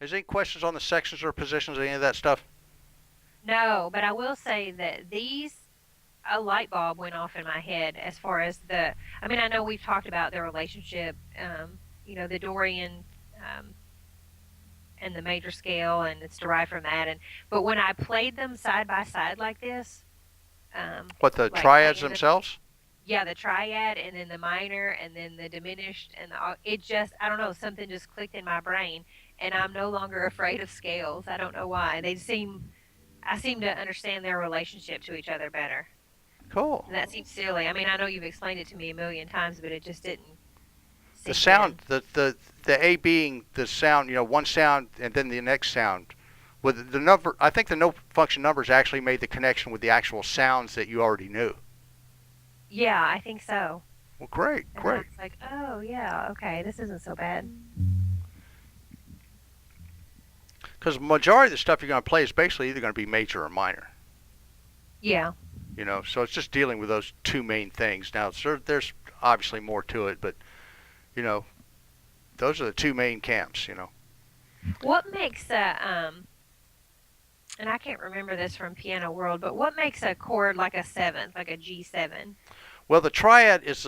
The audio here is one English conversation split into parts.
Is there any questions on the sections or positions or any of that stuff? No, but I will say that a light bulb went off in my head as far as I mean, I know we've talked about the relationship, the Dorian, um, and the major scale, and it's derived from that. But when I played them side by side like this, What, the like triads playing themselves? yeah, the triad and then the minor and then the diminished and it just, I don't know, something just clicked in my brain, and I'm no longer afraid of scales. I don't know why. I seem to understand their relationship to each other better. Cool. And that seems silly. I mean, I know you've explained it to me a million times, but it just didn't The sink sound, in. the A being the sound, one sound and then the next sound. With the number, I think the no function numbers actually made the connection with the actual sounds that you already knew. Yeah, I think so. Well, great, And I great. was like, oh, yeah, okay, this isn't so bad. Because the majority of the stuff you're going to play is basically either going to be major or minor. Yeah. So it's just dealing with those two main things. Now, there's obviously more to it, but you know, those are the two main camps. What makes and I can't remember this from Piano World, but what makes a chord like a seventh, like a G7? Well, the triad is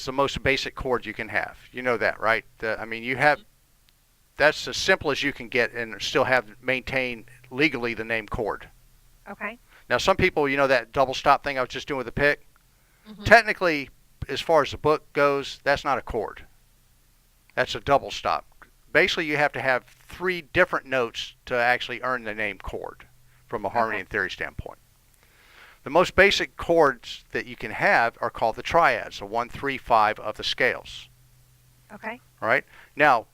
the most basic chord you can have. You know that, right? I mean, you have Hmm. that's as simple as you can get and still have maintain legally the name chord. Okay. Now, some people, that double stop thing I was just doing with the pick. Hmm. Technically, as far as the book goes, that's not a chord. That's a double stop. Basically, you have to have three different notes to actually earn the name chord from a harmony Okay. and theory standpoint. The most basic chords that you can have are called the triads, the 1, 3, 5 of the scales. Okay. All right. Now,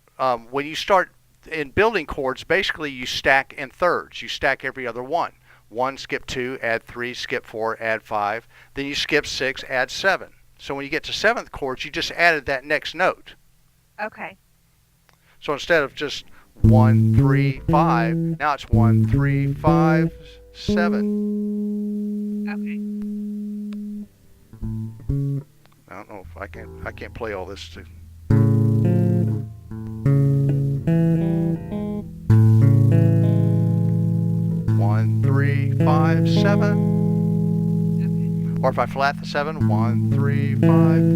when you start in building chords, basically you stack in thirds. You stack every other one. 1, skip 2, add 3, skip 4, add 5. Then you skip 6, add 7. So when you get to seventh chords, you just added that next note. Okay. So instead of just 1, 3, 5, now it's 1, 3, 5, 7. Okay. I don't know if I can't play all this too. 1, 3, 5, 7. Or if I flat the 7, 1, 3, 5,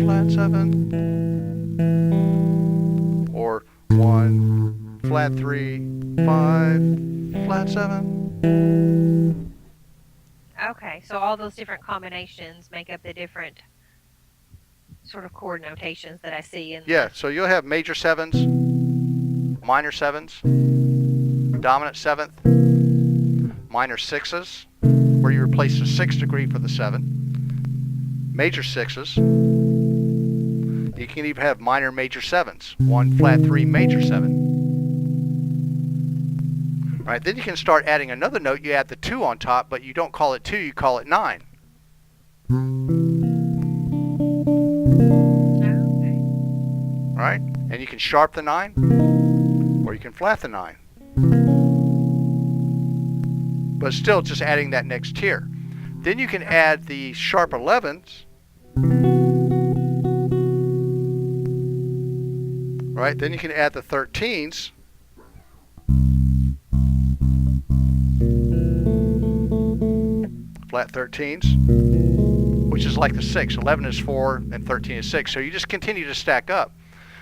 flat 7. Or 1, flat 3, 5, flat 7. Okay. So all those different combinations make up the different sort of chord notations that I see in Yeah, the. so you'll have major 7s, minor 7s, dominant 7th, minor 6s, where you replace the 6th degree for the 7, major 6s. You can even have minor major 7s, 1 flat 3 major 7. Right, then you can start adding another note. You add the 2 on top, but you don't call it 2, you call it 9. Okay. Right? And you can sharp the 9, or you can flat the 9. But still just adding that next tier. Then you can add the sharp 11s. Right? Then you can add the 13s. Flat 13s, which is like the 6. 11 is 4 and 13 is 6. So you just continue to stack up.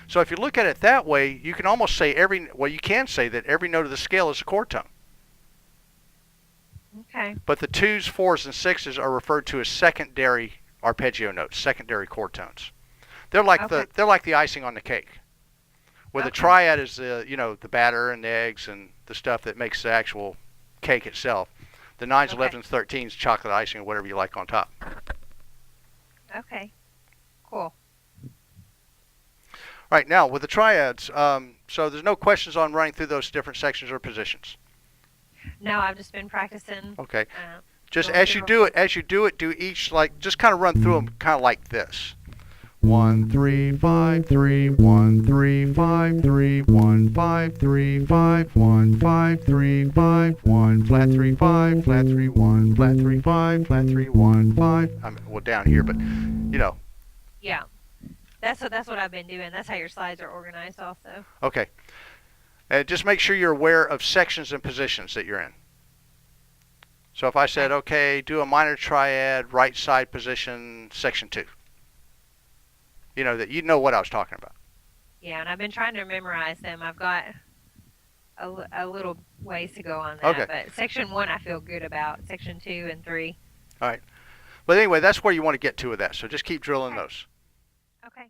So if you look at it that way, you can almost say you can say that every note of the scale is a chord tone. Okay. But the 2s, 4s, and 6s are referred to as secondary arpeggio notes, secondary chord tones. They're like Okay. the icing on the cake. Where the Okay. triad is the batter and the eggs and the stuff that makes the actual cake itself. The 9s, Okay. 11s, 13s, chocolate icing or whatever you like on top. Okay. Cool. Right, now with the triads, so there's no questions on running through those different sections or positions. No, I've just been practicing. Okay. Uh, Just Going as you through. do it, do each just kind of run through them kind of like this. 1, 3, 5, 3, 1, 3, 5, 3, 1, 5, 3, 5, 1, 5, 3, 5, 1, flat 3, 5, flat 3, 1, flat 3, 5, flat 3, 1, 5. Well, down here, but Yeah. That's what I've been doing. That's how your slides are organized, also. okay. And just make sure you're aware of sections and positions that you're in. So if I said, okay, do a minor triad, right side position, section 2. You know that you know what I was talking about. Yeah, and I've been trying to memorize them. I've got a little ways to go on that. Okay. But section 1 I feel good about. Section 2 and 3. All right. But anyway, that's where you want to get to with that. So just keep drilling those. Okay.